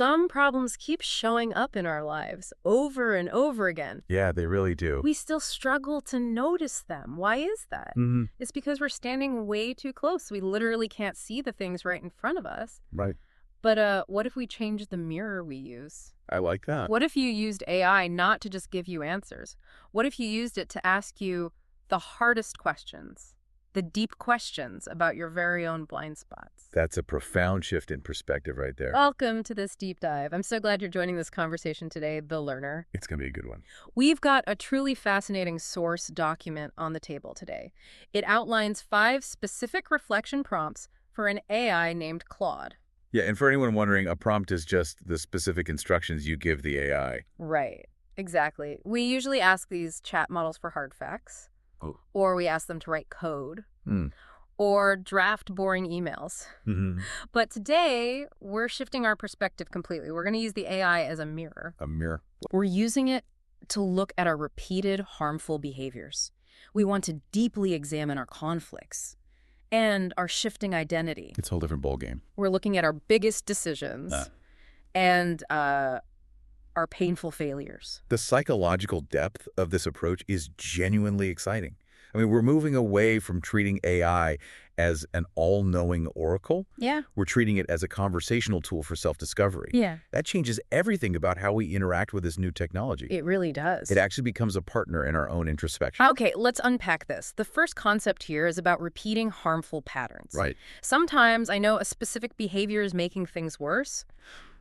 some problems keep showing up in our lives over and over again. Yeah, they really do. We still struggle to notice them. Why is that? It's because we're standing way too close. We literally can't see the things right in front of us. Right. But what if we change the mirror we use? I like that. What if you used AI not to just give you answers? What if you used it to ask you the hardest questions, the deep questions about your very own blind spots? That's a profound shift in perspective right there. Welcome to this deep dive. I'm so glad you're joining this conversation today, The Learner. It's going to be a good one. We've got a truly fascinating source document on the table today. It outlines 5 specific reflection prompts for an AI named Claude. Yeah, and for anyone wondering, a prompt is just the specific instructions you give the AI. Right, exactly. We usually ask these chat models for hard facts, or we ask them to write code, or draft boring emails. But today, we're shifting our perspective completely. We're going to use the AI as a mirror. A mirror. We're using it to look at our repeated harmful behaviors. We want to deeply examine our conflicts and our shifting identity. It's a whole different ballgame. We're looking at our biggest decisions and our painful failures. The psychological depth of this approach is genuinely exciting. I mean, we're moving away from treating AI as an all-knowing oracle. Yeah. We're treating it as a conversational tool for self-discovery. Yeah. That changes everything about how we interact with this new technology. It really does. It actually becomes a partner in our own introspection. Okay, let's unpack this. The first concept here is about repeating harmful patterns. Right. Sometimes I know a specific behavior is making things worse,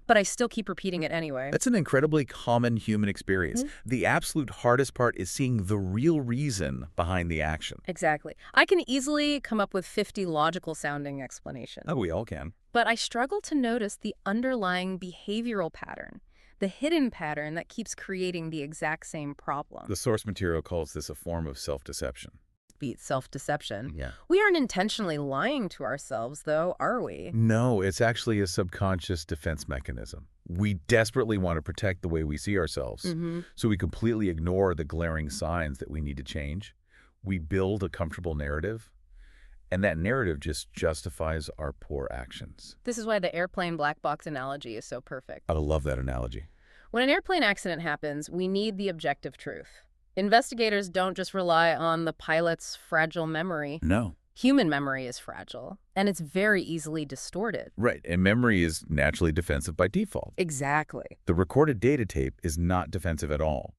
but I still keep repeating it anyway. That's an incredibly common human experience. The absolute hardest part is seeing the real reason behind the action. Exactly. I can easily come up with 50 logical-sounding explanations. Oh, we all can. But I struggle to notice the underlying behavioral pattern, the hidden pattern that keeps creating the exact same problem. The source material calls this a form of self-deception. Beat self-deception. Yeah. We aren't intentionally lying to ourselves, though, are we? No, it's actually a subconscious defense mechanism. We desperately want to protect the way we see ourselves, so we completely ignore the glaring signs that we need to change. We build a comfortable narrative, and that narrative just justifies our poor actions. This is why the airplane black box analogy is so perfect. I love that analogy. When an airplane accident happens, we need the objective truth. Investigators don't just rely on the pilot's fragile memory. No. Human memory is fragile, and it's very easily distorted. Right, and memory is naturally defensive by default. Exactly. The recorded data tape is not defensive at all.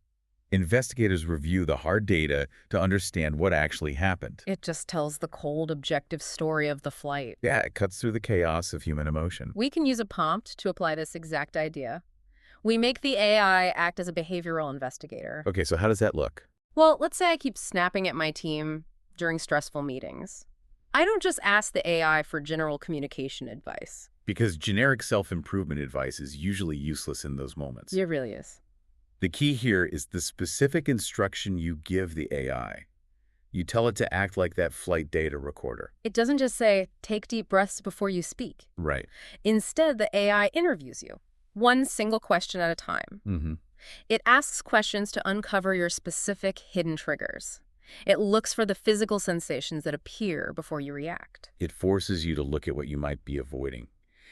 Investigators review the hard data to understand what actually happened. It just tells the cold, objective story of the flight. Yeah, it cuts through the chaos of human emotion. We can use a prompt to apply this exact idea. We make the AI act as a behavioral investigator. Okay, so how does that look? Well, let's say I keep snapping at my team during stressful meetings. I don't just ask the AI for general communication advice. Because generic self-improvement advice is usually useless in those moments. It really is. The key here is the specific instruction you give the AI. You tell it to act like that flight data recorder. It doesn't just say, take deep breaths before you speak. Right. Instead, the AI interviews you, one single question at a time. It asks questions to uncover your specific hidden triggers. It looks for the physical sensations that appear before you react. It forces you to look at what you might be avoiding.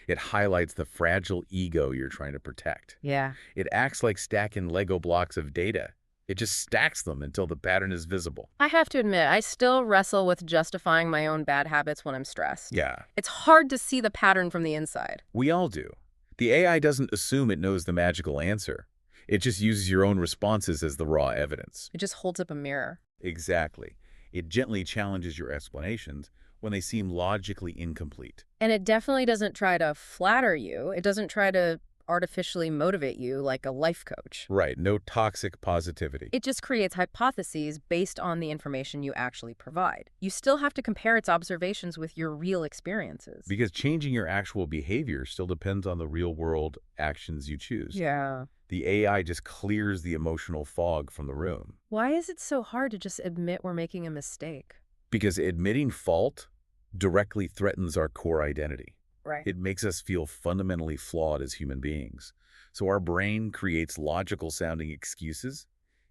It highlights the fragile ego you're trying to protect. Yeah. It acts like stacking Lego blocks of data. It just stacks them until the pattern is visible. I have to admit, I still wrestle with justifying my own bad habits when I'm stressed. Yeah. It's hard to see the pattern from the inside. We all do. The AI doesn't assume it knows the magical answer. It just uses your own responses as the raw evidence. It just holds up a mirror. Exactly. It gently challenges your explanations when they seem logically incomplete. And it definitely doesn't try to flatter you. It doesn't try to artificially motivate you like a life coach. Right. No toxic positivity. It just creates hypotheses based on the information you actually provide. You still have to compare its observations with your real experiences. Because changing your actual behavior still depends on the real-world actions you choose. Yeah. The AI just clears the emotional fog from the room. Why is it so hard to just admit we're making a mistake? Because admitting fault directly threatens our core identity. Right. It makes us feel fundamentally flawed as human beings. So our brain creates logical-sounding excuses.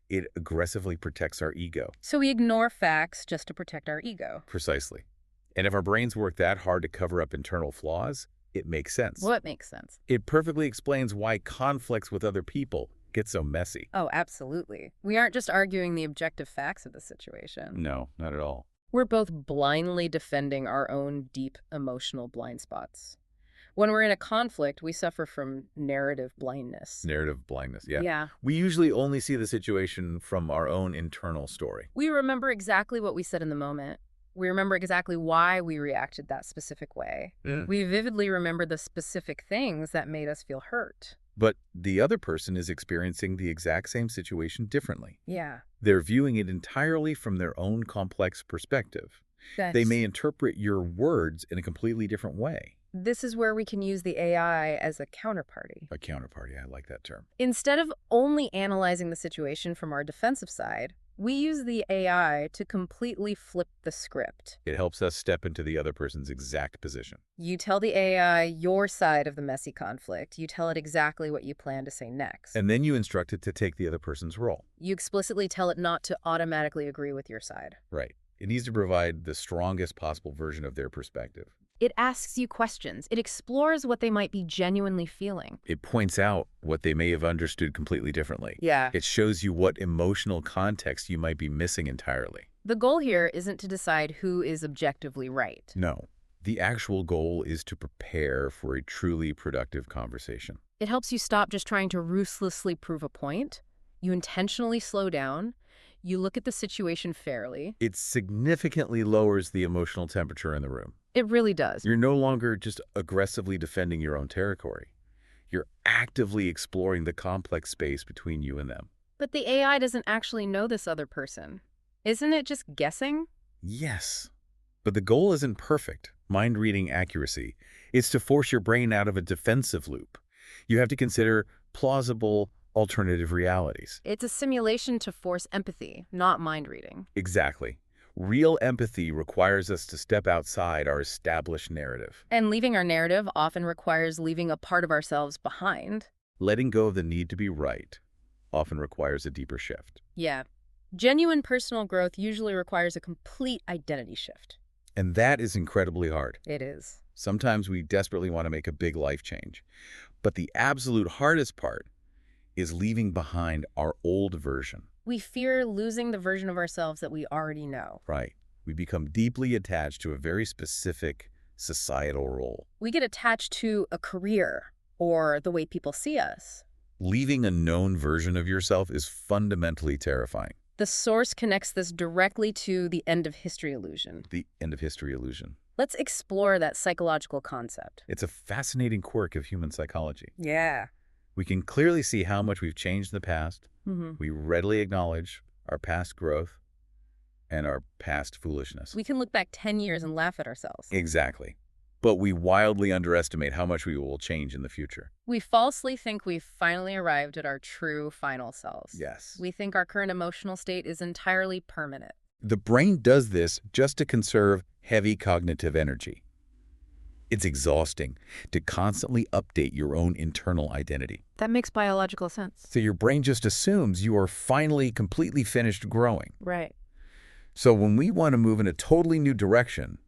It aggressively protects our ego. So we ignore facts just to protect our ego. Precisely. And if our brains work that hard to cover up internal flaws, It makes sense. What makes sense? It perfectly explains why conflicts with other people get so messy. Oh, absolutely. We aren't just arguing the objective facts of the situation. No, not at all. We're both blindly defending our own deep emotional blind spots. When we're in a conflict, we suffer from narrative blindness. Narrative blindness, yeah. Yeah. We usually only see the situation from our own internal story. We remember exactly what we said in the moment. We remember exactly why we reacted that specific way. Yeah. We vividly remember the specific things that made us feel hurt. But the other person is experiencing the exact same situation differently. Yeah. They're viewing it entirely from their own complex perspective. They may interpret your words in a completely different way. This is where we can use the AI as a counterparty. A counterparty, I like that term. Instead of only analyzing the situation from our defensive side, we use the AI to completely flip the script. It helps us step into the other person's exact position. You tell the AI your side of the messy conflict. You tell it exactly what you plan to say next. And then you instruct it to take the other person's role. You explicitly tell it not to automatically agree with your side. Right. It needs to provide the strongest possible version of their perspective. It asks you questions. It explores what they might be genuinely feeling. It points out what they may have understood completely differently. Yeah. It shows you what emotional context you might be missing entirely. The goal here isn't to decide who is objectively right. No. The actual goal is to prepare for a truly productive conversation. It helps you stop just trying to ruthlessly prove a point. You intentionally slow down. You look at the situation fairly. It significantly lowers the emotional temperature in the room. It really does. You're no longer just aggressively defending your own territory. You're actively exploring the complex space between you and them. But the AI doesn't actually know this other person. Isn't it just guessing? Yes. But the goal isn't perfect, mind-reading accuracy. It's to force your brain out of a defensive loop. You have to consider plausible alternative realities. It's a simulation to force empathy, not mind reading. Exactly. Real empathy requires us to step outside our established narrative. And leaving our narrative often requires leaving a part of ourselves behind. Letting go of the need to be right often requires a deeper shift. Yeah. Genuine personal growth usually requires a complete identity shift. And that is incredibly hard. It is. Sometimes we desperately want to make a big life change. But the absolute hardest part is leaving behind our old version. We fear losing the version of ourselves that we already know. Right. We become deeply attached to a very specific societal role. We get attached to a career or the way people see us. Leaving a known version of yourself is fundamentally terrifying. The source connects this directly to the end of history illusion. The end of history illusion. Let's explore that psychological concept. It's a fascinating quirk of human psychology. Yeah. We can clearly see how much we've changed in the past. Mm-hmm. We readily acknowledge our past growth and our past foolishness. We can look back 10 years and laugh at ourselves. Exactly. But we wildly underestimate how much we will change in the future. We falsely think we've finally arrived at our true final selves. Yes. We think our current emotional state is entirely permanent. The brain does this just to conserve heavy cognitive energy. It's exhausting to constantly update your own internal identity. That makes biological sense. So your brain just assumes you are finally completely finished growing. Right. So when we want to move in a totally new direction,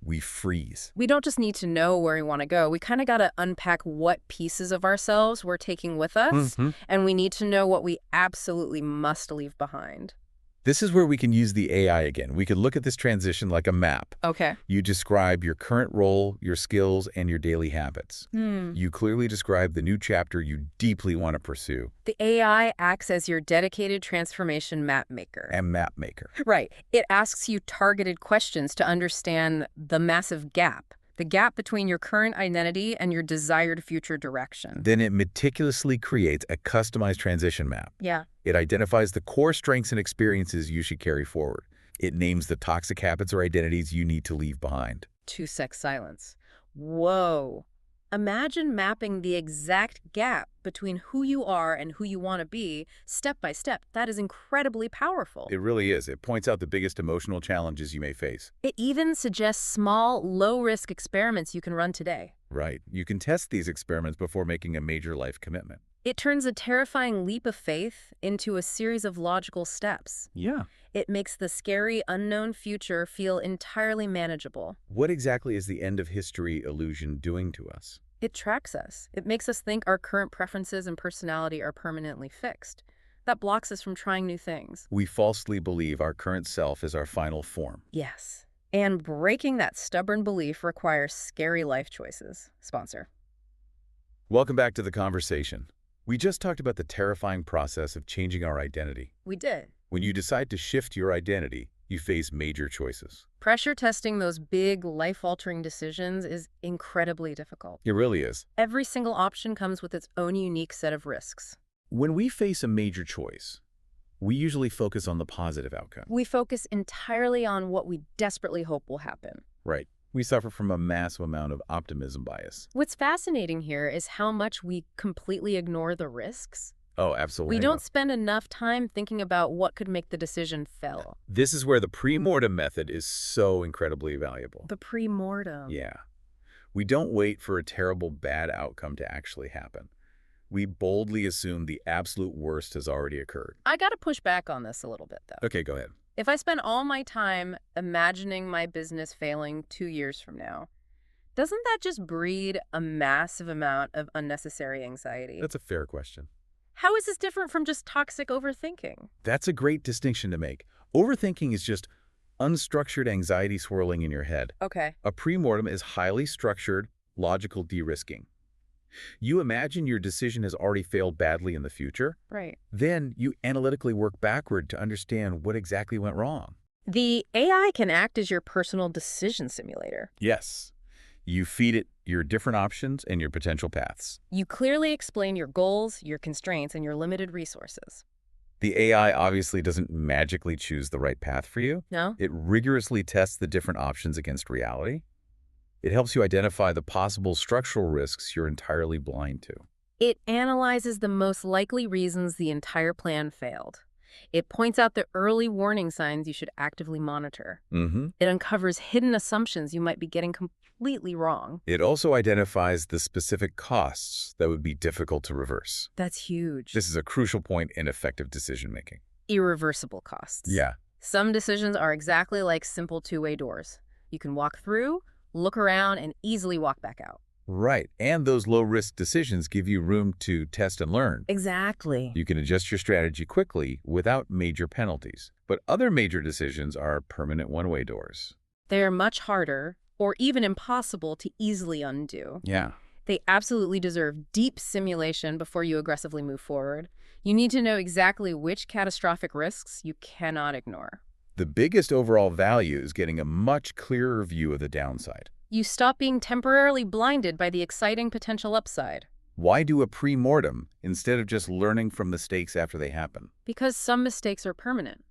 we freeze. We don't just need to know where we want to go. We kind of got to unpack what pieces of ourselves we're taking with us, and we need to know what we absolutely must leave behind. This is where we can use the AI again. We could look at this transition like a map. Okay. You describe your current role, your skills, and your daily habits. You clearly describe the new chapter you deeply want to pursue. The AI acts as your dedicated transformation map maker. And map maker. Right. It asks you targeted questions to understand the massive gap. The gap between your current identity and your desired future direction. Then it meticulously creates a customized transition map. Yeah. It identifies the core strengths and experiences you should carry forward. It names the toxic habits or identities you need to leave behind. 2-sec silence. Whoa. Imagine mapping the exact gap between who you are and who you want to be, step by step. That is incredibly powerful. It really is. It points out the biggest emotional challenges you may face. It even suggests small, low-risk experiments you can run today. Right. You can test these experiments before making a major life commitment. It turns a terrifying leap of faith into a series of logical steps. Yeah. It makes the scary, unknown future feel entirely manageable. What exactly is the end of history illusion doing to us? It tracks us. It makes us think our current preferences and personality are permanently fixed. That blocks us from trying new things. We falsely believe our current self is our final form. Yes. And breaking that stubborn belief requires scary life choices. Sponsor. Welcome back to the conversation. We just talked about the terrifying process of changing our identity. We did. When you decide to shift your identity, you face major choices. Pressure testing those big, life-altering decisions is incredibly difficult. It really is. Every single option comes with its own unique set of risks. When we face a major choice, we usually focus on the positive outcome. We focus entirely on what we desperately hope will happen. Right. We suffer from a massive amount of optimism bias. What's fascinating here is how much we completely ignore the risks. Oh, absolutely. We don't spend enough time thinking about what could make the decision fail. This is where the pre-mortem method is so incredibly valuable. The pre-mortem. Yeah. We don't wait for a terrible bad outcome to actually happen. We boldly assume the absolute worst has already occurred. I gotta push back on this a little bit, though. Okay, go ahead. If I spend all my time imagining my business failing 2 years from now, doesn't that just breed a massive amount of unnecessary anxiety? That's a fair question. How is this different from just toxic overthinking? That's a great distinction to make. Overthinking is just unstructured anxiety swirling in your head. Okay. A pre-mortem is highly structured, logical de-risking. You imagine your decision has already failed badly in the future. Right. Then you analytically work backward to understand what exactly went wrong. The AI can act as your personal decision simulator. Yes. You feed it your different options and your potential paths. You clearly explain your goals, your constraints, and your limited resources. The AI obviously doesn't magically choose the right path for you. No? It rigorously tests the different options against reality. It helps you identify the possible structural risks you're entirely blind to. It analyzes the most likely reasons the entire plan failed. It points out the early warning signs you should actively monitor. It uncovers hidden assumptions you might be getting completely wrong. It also identifies the specific costs that would be difficult to reverse. That's huge. This is a crucial point in effective decision-making. Irreversible costs. Yeah. Some decisions are exactly like simple two-way doors. You can walk through, look around, and easily walk back out. Right. And those low-risk decisions give you room to test and learn. Exactly. You can adjust your strategy quickly without major penalties. But other major decisions are permanent one-way doors. They're much harder, or even impossible, to easily undo. Yeah. They absolutely deserve deep simulation before you aggressively move forward. You need to know exactly which catastrophic risks you cannot ignore. The biggest overall value is getting a much clearer view of the downside. You stop being temporarily blinded by the exciting potential upside. Why do a pre-mortem instead of just learning from mistakes after they happen? Because some mistakes are permanent.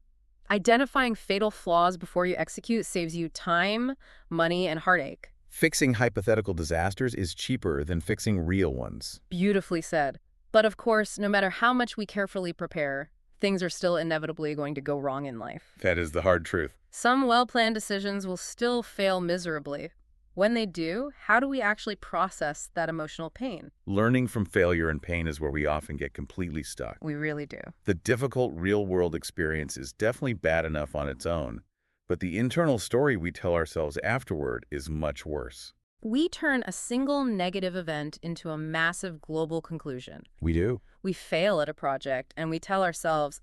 Identifying fatal flaws before you execute saves you time, money, and heartache. Fixing hypothetical disasters is cheaper than fixing real ones. Beautifully said. But of course, no matter how much we carefully prepare, things are still inevitably going to go wrong in life. That is the hard truth. Some well-planned decisions will still fail miserably. When they do, how do we actually process that emotional pain? Learning from failure and pain is where we often get completely stuck. We really do. The difficult real-world experience is definitely bad enough on its own, but the internal story we tell ourselves afterward is much worse. We turn a single negative event into a massive global conclusion. We do. We fail at a project and we tell ourselves,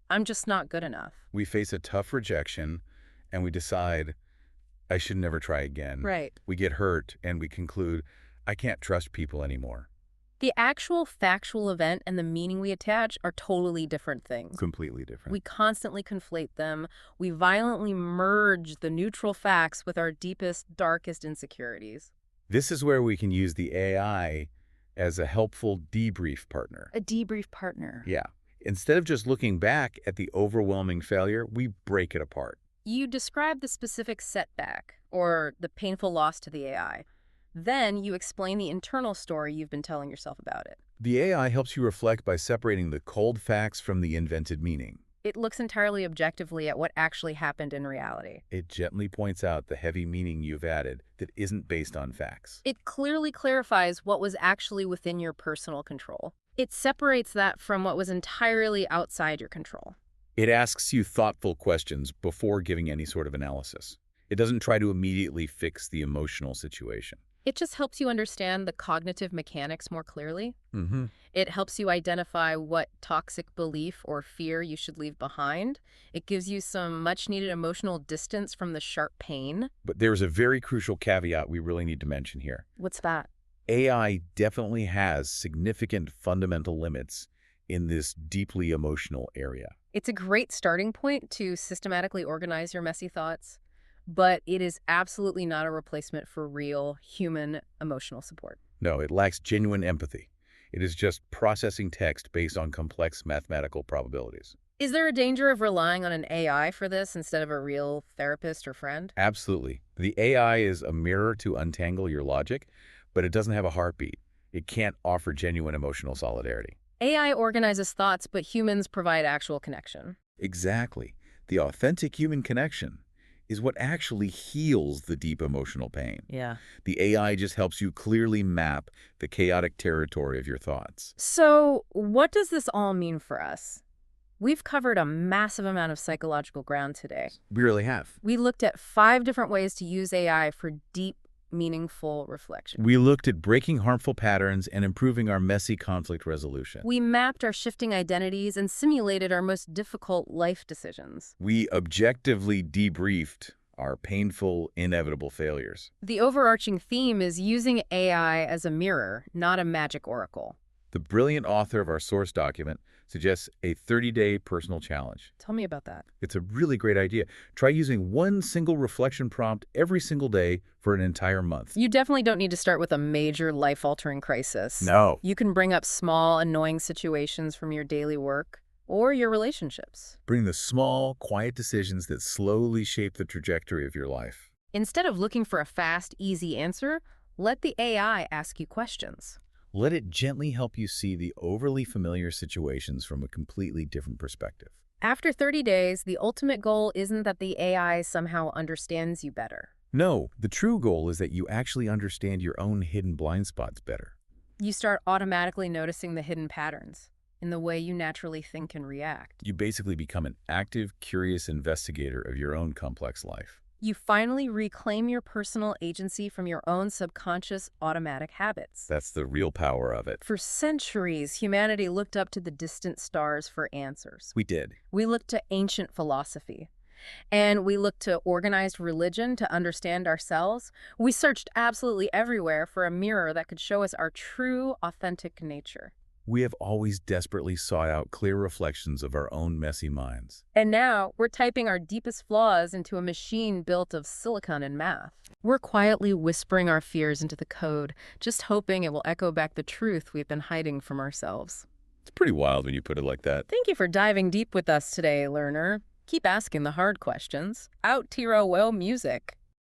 I'm just not good enough. We face a tough rejection and we decide, I should never try again. Right. We get hurt and we conclude, I can't trust people anymore. The actual factual event and the meaning we attach are totally different things. Completely different. We constantly conflate them. We violently merge the neutral facts with our deepest, darkest insecurities. This is where we can use the AI as a helpful debrief partner. A debrief partner. Yeah. Instead of just looking back at the overwhelming failure, we break it apart. You describe the specific setback or the painful loss to the AI. Then you explain the internal story you've been telling yourself about it. The AI helps you reflect by separating the cold facts from the invented meaning. It looks entirely objectively at what actually happened in reality. It gently points out the heavy meaning you've added that isn't based on facts. It clearly clarifies what was actually within your personal control. It separates that from what was entirely outside your control. It asks you thoughtful questions before giving any sort of analysis. It doesn't try to immediately fix the emotional situation. It just helps you understand the cognitive mechanics more clearly. Mm-hmm. It helps you identify what toxic belief or fear you should leave behind. It gives you some much-needed emotional distance from the sharp pain. But there's a very crucial caveat we really need to mention here. What's that? AI definitely has significant fundamental limits in this deeply emotional area. It's a great starting point to systematically organize your messy thoughts, but it is absolutely not a replacement for real human emotional support. No, it lacks genuine empathy. It is just processing text based on complex mathematical probabilities. Is there a danger of relying on an AI for this instead of a real therapist or friend? Absolutely. The AI is a mirror to untangle your logic, but it doesn't have a heartbeat. It can't offer genuine emotional solidarity. AI organizes thoughts, but humans provide actual connection. Exactly. The authentic human connection is what actually heals the deep emotional pain. Yeah. The AI just helps you clearly map the chaotic territory of your thoughts. So, what does this all mean for us? We've covered a massive amount of psychological ground today. We really have. We looked at 5 different ways to use AI for deep, meaningful reflection. We looked at breaking harmful patterns and improving our messy conflict resolution. We mapped our shifting identities and simulated our most difficult life decisions. We objectively debriefed our painful, inevitable failures. The overarching theme is using AI as a mirror, not a magic oracle. The brilliant author of our source document suggests a 30-day personal challenge. Tell me about that. It's a really great idea. Try using one single reflection prompt every single day for an entire month. You definitely don't need to start with a major life-altering crisis. No. You can bring up small, annoying situations from your daily work or your relationships. Bring the small, quiet decisions that slowly shape the trajectory of your life. Instead of looking for a fast, easy answer, let the AI ask you questions. Let it gently help you see the overly familiar situations from a completely different perspective. After 30 days, the ultimate goal isn't that the AI somehow understands you better. No, the true goal is that you actually understand your own hidden blind spots better. You start automatically noticing the hidden patterns in the way you naturally think and react. You basically become an active, curious investigator of your own complex life. You finally reclaim your personal agency from your own subconscious automatic habits. That's the real power of it. For centuries, humanity looked up to the distant stars for answers. We did. We looked to ancient philosophy. And we looked to organized religion to understand ourselves. We searched absolutely everywhere for a mirror that could show us our true, authentic nature. We have always desperately sought out clear reflections of our own messy minds. And now, we're typing our deepest flaws into a machine built of silicon and math. We're quietly whispering our fears into the code, just hoping it will echo back the truth we've been hiding from ourselves. It's pretty wild when you put it like that. Thank you for diving deep with us today, learner. Keep asking the hard questions. Out Tiro Well music.